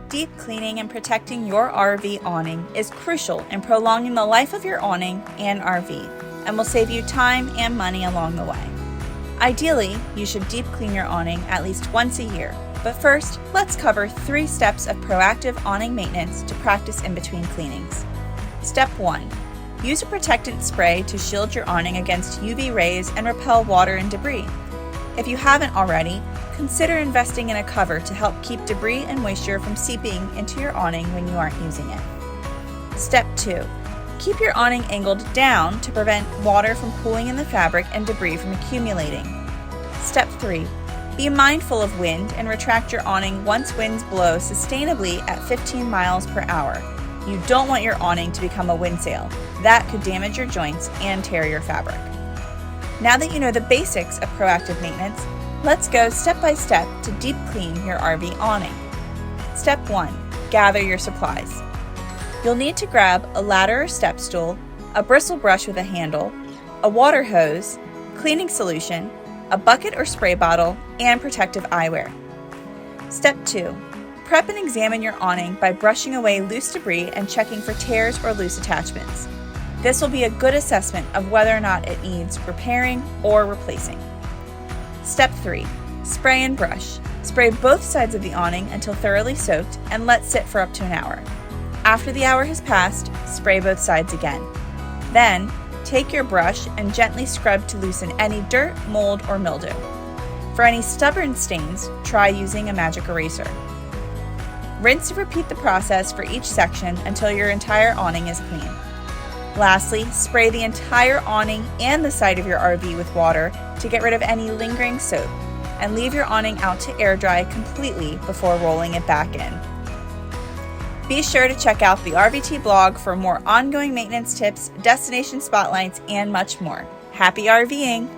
Deep cleaning and protecting your RV awning is crucial in prolonging the life of your awning and RV, and will save you time and money along the way. Ideally, you should deep clean your awning at least once a year, but first, let's cover 3 steps of proactive awning maintenance to practice in between cleanings. Step 1. Use a protectant spray to shield your awning against UV rays and repel water and debris. If you haven't already, consider investing in a cover to help keep debris and moisture from seeping into your awning when you aren't using it. Step 2. Keep your awning angled down to prevent water from pooling in the fabric and debris from accumulating. Step 3. Be mindful of wind and retract your awning once winds blow sustainably at 15 miles per hour. You don't want your awning to become a windsail. That could damage your joints and tear your fabric. Now that you know the basics of proactive maintenance, let's go step by step to deep clean your RV awning. Step 1. Gather your supplies. You'll need to grab a ladder or step stool, a bristle brush with a handle, a water hose, cleaning solution, a bucket or spray bottle, and protective eyewear. Step 2. Prep and examine your awning by brushing away loose debris and checking for tears or loose attachments. This will be a good assessment of whether or not it needs repairing or replacing. Step 3. Spray and brush. Spray both sides of the awning until thoroughly soaked and let sit for up to an hour. After the hour has passed, spray both sides again. Then, take your brush and gently scrub to loosen any dirt, mold, or mildew. For any stubborn stains, try using a magic eraser. Rinse and repeat the process for each section until your entire awning is clean. Lastly, spray the entire awning and the side of your RV with water to get rid of any lingering soap, and leave your awning out to air dry completely before rolling it back in. Be sure to check out the RVT blog for more ongoing maintenance tips, destination spotlights, and much more. Happy RVing!